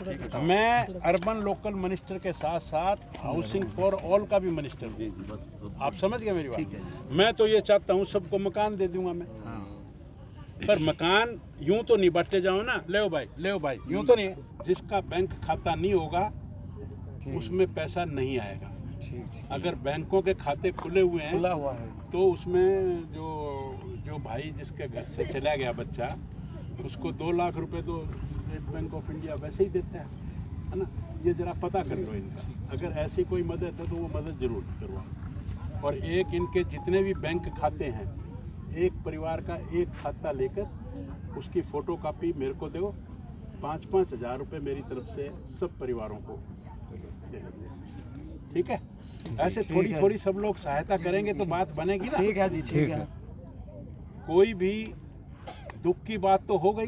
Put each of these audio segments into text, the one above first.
मैं urban local minister के साथ साथ हाउसिंग फॉर ऑल का भी मिनिस्टर हूँ। आप समझ गए मेरी बात। मैं तो ये चाहता हूँ सबको मकान दे दूंगा मैं, पर मकान यूं तो नहीं बांटे जाओ ना, ले भाई यूं तो नहीं। जिसका बैंक खाता नहीं होगा उसमें पैसा नहीं आएगा। अगर बैंकों के खाते खुले हुए हैं तो उसमें जो भाई जिसके घर से चला गया बच्चा, उसको 2 लाख रुपए तो स्टेट बैंक ऑफ इंडिया वैसे ही देता है ना। ये जरा पता कर लो इनका, अगर ऐसी कोई मदद है तो वो मदद जरूर करवाओ। और एक इनके जितने भी बैंक खाते हैं, एक परिवार का एक खाता लेकर उसकी फ़ोटो कापी मेरे को दो। 5-5 हज़ार रुपये मेरी तरफ से सब परिवारों को दे देंगे, ठीक है। ऐसे थोड़ी सब लोग सहायता करेंगे तो बात बनेगी ना। ठीक है जी, ठीक है। कोई भी दुख की बात तो हो गई,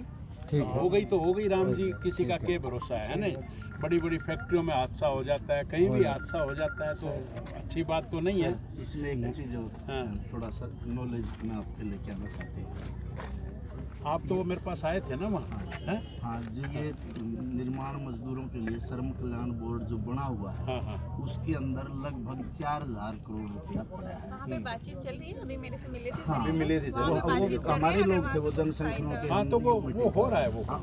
हो गई राम जी, किसी का क्या भरोसा है नहीं। बड़ी बड़ी फैक्ट्रियों में हादसा हो जाता है, कहीं भी हादसा हो जाता है, तो अच्छी बात तो नहीं है। इसमें एक चीज़ थोड़ा सा नॉलेज मैं आपके लेके आना चाहती हूँ। आप तो मेरे पास आए थे ना वहाँ, हैं? हाँ जी, ये निर्माण मजदूरों के लिए श्रम कल्याण बोर्ड जो बना हुआ है, हाँ, उसके अंदर लगभग 4000 करोड़ रुपया पड़ा है। बातचीत चल रही है, अभी मेरे से मिले थे। हाँ, मिले थे, वो हमारे लोग थे, वो जनसंख्या के। हाँ, तो वो हो रहा है वो। हाँ,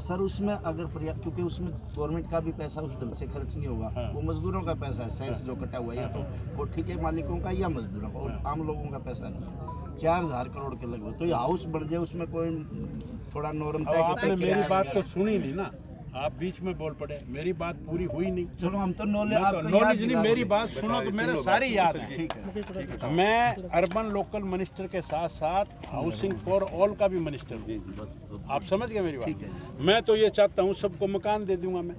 सर उसमें अगर क्योंकि उसमें गवर्नमेंट का भी पैसा उस ढंग से खर्च नहीं होगा। वो मजदूरों का पैसा है, सेस जो कटा हुआ है, या तो वो ठेके मालिकों का या मजदूरों का, और आम लोगों का पैसा नहीं है। 4000 करोड़ के लगभग। तो ये हाउस बन जाए, उसमें कोई थोड़ा नॉर्म तय। आपने मेरी बात तो सुनी नहीं ना, आप बीच में बोल पड़े, मेरी बात पूरी हुई नहीं। चलो हम तो नॉलेज नहीं, मेरी बात सुनो तो मेरा सारी याद है। ठीक है। मैं अर्बन लोकल मिनिस्टर के साथ साथ हाउसिंग फॉर ऑल का भी मिनिस्टर हूँ। आप समझ गए मेरी बात। मैं तो ये चाहता हूँ सबको मकान दे दूंगा मैं,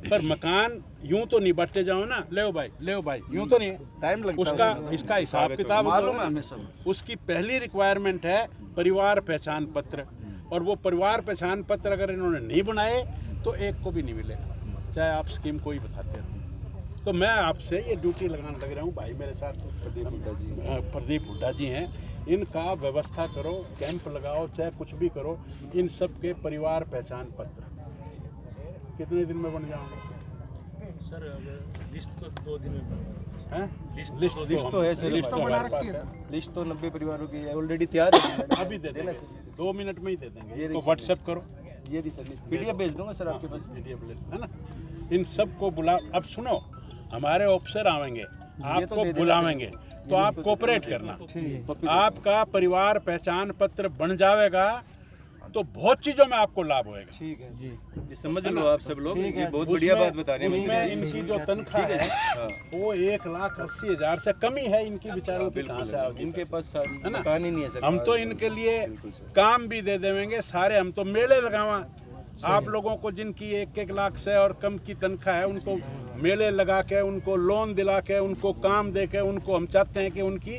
पर मकान यूं तो नहीं बांटे जाओ ना, ले भाई यूं तो नहीं। टाइम लगता है उसका इसका हिसाब किताब मालूम है हमें सब। उसकी पहली रिक्वायरमेंट है परिवार पहचान पत्र, और वो परिवार पहचान पत्र अगर इन्होंने नहीं बनाए तो एक को भी नहीं मिलेगा, चाहे आप स्कीम कोई बताते रहो। तो मैं आपसे ये ड्यूटी लगाने लग रहा हूँ। भाई मेरे साथ प्रदीप हुड्डा जी हैं, इनका व्यवस्था करो, कैंप लगाओ, चाहे कुछ भी करो। इन सब के परिवार पहचान पत्र कितने दिन में बन जाओगे सर? लिस्ट तो 2 दिन में हैं? लिस्ट तो है सर, लिस्ट तो बना रखी है। लिस्ट तो 90 परिवारों की है, ऑलरेडी तैयार है। अभी दे देना, 2 मिनट में ही दे देंगे। इसको व्हाट्सएप करो, ये भी सर पीडीएफ भेज दूंगा सर आपके पास। पीडीएफ है ना। इन सबको बुला, अब सुनो, हमारे ऑफिसर आवेंगे, आपको बुलावेंगे, तो आप कोऑपरेट करना। आपका परिवार पहचान पत्र बन जाएगा तो बहुत चीजों में आपको लाभ होएगा। ठीक है जी, ये समझ लो आप सब लोग, ये बहुत बढ़िया बात बता रहे हैं। उसमें इनकी जो तनख्वाह है वो 1,80,000 से कम ही है। इनकी विचारों की कहाँ से आओगी? इनके पास है ना, कहानी नहीं है सर। हम तो इनके लिए काम भी दे देंगे सारे। हम तो मेले लगावा आप लोगों को, जिनकी 1-1 लाख से और कम की तनख्वाह है, उनको मेले लगा के, उनको लोन दिला के, उनको काम दे के, उनको हम चाहते हैं कि उनकी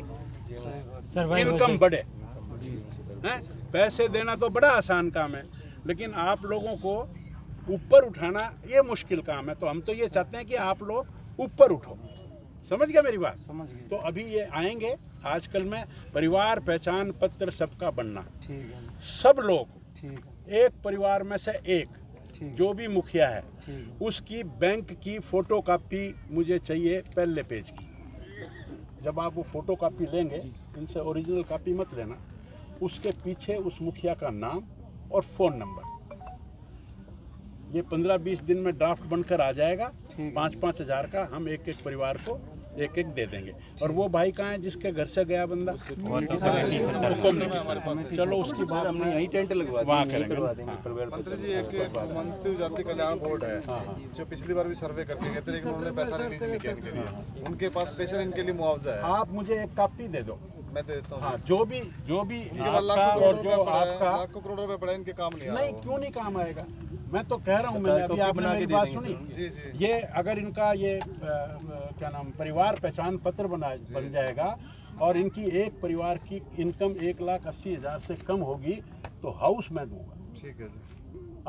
इनकम बढ़े। पैसे देना तो बड़ा आसान काम है, लेकिन आप लोगों को ऊपर उठाना ये मुश्किल काम है। तो हम तो ये चाहते हैं कि आप लोग ऊपर उठो। समझ गया मेरी बात? समझ गए। तो अभी ये आएंगे आजकल में परिवार पहचान पत्र सबका बनना। ठीक है, सब लोग, ठीक है, एक परिवार में से एक जो भी मुखिया है, उसकी बैंक की फोटो कापी मुझे चाहिए पहले पेज की। जब आप वो फोटो कापी लेंगे, इनसे ओरिजिनल कापी मत लेना, उसके पीछे उस मुखिया का नाम और फ़ोन नंबर। ये 15-20 दिन में ड्राफ्ट बनकर आ जाएगा। 5-5 हज़ार का हम एक परिवार को एक दे देंगे। और वो भाई कहाँ है जिसके घर से गया बंदा? चलो उसकी बात हमने यहीं टेंट लगवा वहाँ करेंगे। मंत्री जी, एक मंत्री जाति कल्याण बोर्ड है जो पिछली बार भी सर्वे करके गए थे, लेकिन उन्होंने पैसा रिलीज नहीं किया इनके लिए। उनके पास स्पेशल इनके लिए मुआवजा है। आप मुझे एक कॉपी दे दो, मैं दे देता हूँ। हाँ, जो भी लाखों करोड़ रुपए पड़ा, इनके काम नहीं। क्यों नहीं काम आएगा? मैं तो कह रहा हूँ, मैंने अभी आपने मेरी बात सुनी। ये अगर इनका ये क्या नाम परिवार पहचान पत्र बन जाएगा और इनकी एक परिवार की इनकम 1,80,000 से कम होगी तो हाउस मैं दूंगा। ठीक है जी।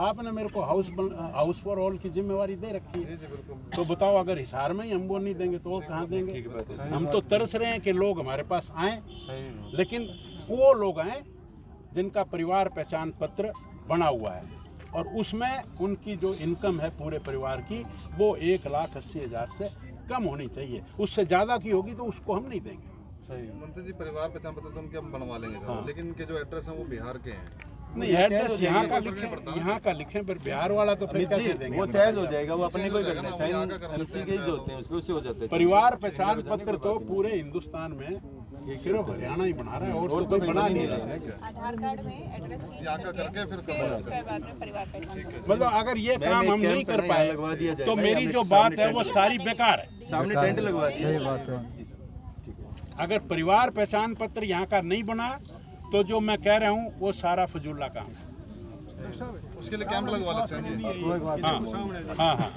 आपने मेरे को हाउस फॉर ऑल की जिम्मेवारी दे रखी है, तो बताओ अगर हिसार में ही हम वो नहीं देंगे तो और कहाँ देंगे? हम तो तरस रहे हैं कि लोग हमारे पास आए, लेकिन वो लोग आए जिनका परिवार पहचान पत्र बना हुआ है। और उसमें उनकी जो इनकम है पूरे परिवार की वो 1,80,000 से कम होनी चाहिए। उससे ज़्यादा की होगी तो उसको हम नहीं देंगे। मंत्री जी परिवार पहचान पत्र तो उनके हम बनवा लेंगे सर, लेकिन इनके जो एड्रेस हैं वो बिहार के हैं। नहीं एड्रेस यहाँ का लिखें पर बिहार वाला तो फिर कैसे देंगे? वो चेंज हो जाएगा, वो अपने को ही करना है, साइन एमसी के ही जो होते हैं उससे हो जाते हैं। परिवार पहचान पत्र तो पूरे हिंदुस्तान में ये सिर्फ हरियाणा ही बना रहा है और तो कोई बना नहीं रहा है। आधार कार्ड में एड्रेस चेंज करके फिर उसके बाद में परिवार पहचान। मतलब अगर ये काम हम नहीं कर पाए तो मेरी जो बात है वो सारी बेकार है। सामने टेंट लगवा दिया। सही बात है। अगर परिवार पहचान पत्र यहाँ का नहीं बना तो जो मैं कह रहा हूँ वो सारा फजूला काम है। उसके लिए कैंप लगवा लेते हैं जी। हाँ हाँ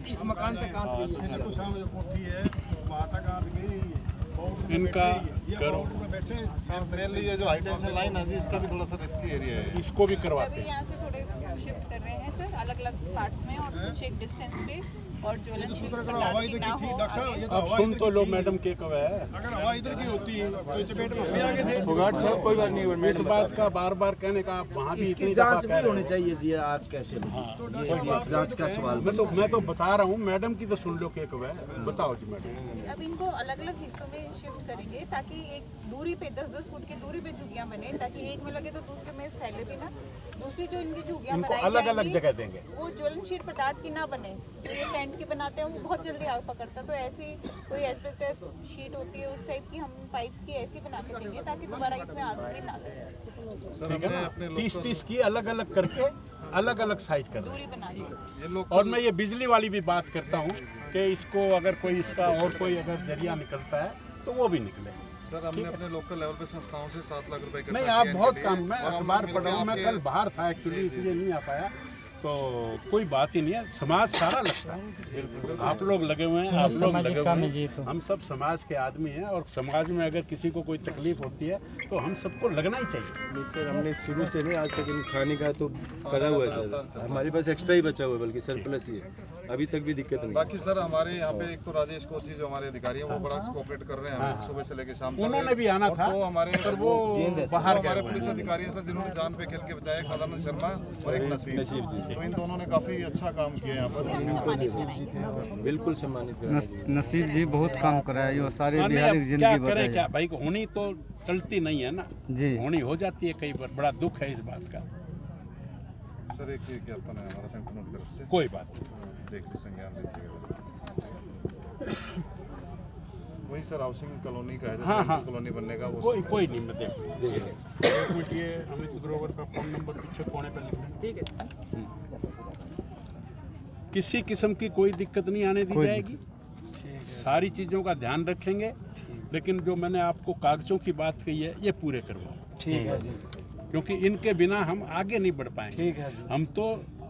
इस मकान पे कांच गई है, इनको सामने जो कोठी है वहाँ तक कांच गई। इनका करो, मेनली ये जो हाई टेंशन लाइन है जी इसका भी थोड़ा सा रिस्की एरिया है। इसको भी करवाते अभी हैं। यहाँ से थोड़े शिफ्ट कर रहे हैं सर अलग अलग पार्ट्स में और कुछ एक डिस्टेंस पे और ज्वलनशील पदार्थ ना हो आगे। अब सुन तो लो मैडम के कब है। अगर हवा इधर की होती है तो चपेट में हम भी आगे थे। फोगाट साहब कोई बात नहीं, इस बात का बार बार कहने का आप वहाँ भी इसकी इतनी जांच दफा भी कह रहे होनी हो। चाहिए जी, आप कैसे जांच का सवाल। मैं तो बता रहा हूँ मैडम की तो सुन लो के कब है। बताओ जी मैडम। अब इनको अलग अलग हिस्सों में शिफ्ट करेंगे ताकि एक दूरी पे 10-10 फुट की दूरी पे झुग्गियां बने ताकि एक में लगे तो दूसरे में फैले भी ना। दूसरी जो इनकी झुग्गियां इनको बनाई अलग अलग जाएंगी, जगह देंगे। वो ज्वलनशील पदार्थ की ना बने। जो ये टेंट की बनाते हैं वो बहुत जल्दी आग पकड़ता है तो ऐसी कोई एस्बेस्टस शीट होती है उस टाइप की हम पाइप्स की ऐसी बना के देंगे ताकि दोबारा इसमें आग भी ना लगे। सर ठीक है हमने ना? अपने 30-30 की अलग अलग करके अलग अलग साइड कर दें। दूरी बना दी। ये लोग और मैं ये बिजली वाली भी बात करता हूँ कि इसको अगर कोई इसका और कोई अगर जरिया निकलता है तो वो भी निकले। सर हमने अपने लोकल लेवल पे संस्थाओं से 7 लाख रुपए नहीं आप बहुत काम, मैं अखबार पढ़ रहा हूँ, मैं कल बाहर था एक्चुअली इसलिए नहीं आ पाया। तो कोई बात ही नहीं है, समाज सारा लगता है। आप लोग लगे हुए हैं, आप लोग लगे हुए हैं, हम सब समाज के आदमी हैं और समाज में अगर किसी को कोई तकलीफ होती है तो हम सबको लगना ही चाहिए। नहीं सर, हमने शुरू से नहीं आज तक इन खाने का तो करा हुआ है सर। हमारे पास एक्स्ट्रा ही बचा हुआ है, बल्कि सरप्लस ही है, अभी तक भी दिक्कत नहीं। बाकी सर हमारे यहाँ पे एक तो राजेश कोच जी जो हमारे अधिकारी हैं वो बड़ा कोऑपरेट कर रहे हैं हमें सुबह से लेकर शाम तक। उन्होंने भी आना था तो हमारे पर वो बाहर हमारे गए पुलिस हुए हैं। अधिकारी हैं सर जिन्होंने जान पे खेल के बचाया, एक सदानंद शर्मा और एक नसीब जी। तो इन दोनों ने काफी अच्छा काम किया यहाँ पर। बिल्कुल सम्मानित करा। नसीब जी बहुत काम करा है, ये सारे हाँ, नहीं, बिहार अब की क्या जिंदगी करें बचाई। क्या भाई, होनी तो टलती नहीं है ना जी होनी हो जाती है कई बार, बड़ा दुख है इस बात का। सर एक ज्ञापन है हमारा सेंट्रल की तरफ से, कोई बात नहीं। देख लीजिए संज्ञान लीजिएगा। वही सर हाउसिंग कॉलोनी का है, हाँ, हाँ। कॉलोनी बनने का वो कोई नहीं, मैं देख एक मिनट, ये अमित ग्रोवर का फोन नंबर पीछे कोने पे लिखना है। ठीक है। किसी किस्म की कोई दिक्कत नहीं आने दी जाएगी, सारी चीज़ों का ध्यान रखेंगे, लेकिन जो मैंने आपको कागजों की बात कही है ये पूरे करवाओ। ठीक है जी, क्योंकि इनके बिना हम आगे नहीं बढ़ पाएंगे। ठीक है जी, हम तो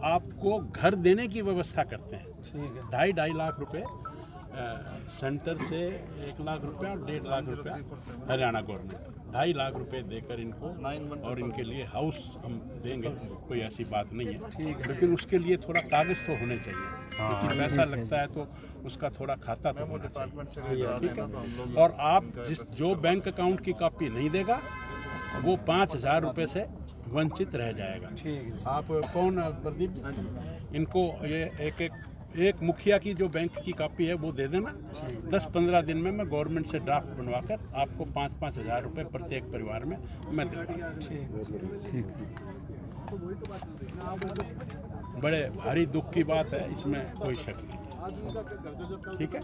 आपको घर देने की व्यवस्था करते हैं। ठीक है। 2.5 लाख रुपए सेंटर से 1 लाख रुपया और 1.5 लाख रुपया हरियाणा गवर्नमेंट, 2.5 लाख रुपए देकर इनको और इनके लिए हाउस हम देंगे, कोई ऐसी बात नहीं है। लेकिन उसके लिए थोड़ा कागज तो होने चाहिए, क्योंकि पैसा लगता है तो उसका थोड़ा खाता तो होना डिपार्टमेंट से चाहिए। करा ठीक देना है। तो हम लोग और आप जो बैंक अकाउंट की कॉपी नहीं देगा वो 5,000 रुपये से वंचित रह जाएगा। ठीक है। आप कौन प्रदीप जी? इनको ये एक मुखिया की जो बैंक की कॉपी है वो दे देना। 10-15 दिन में मैं गवर्नमेंट से ड्राफ्ट बनवाकर आपको 5-5 हज़ार रुपये प्रत्येक परिवार में मैं दे दूँगा। बड़े भारी दुख की बात है, इसमें कोई शक नहीं। ठीक है।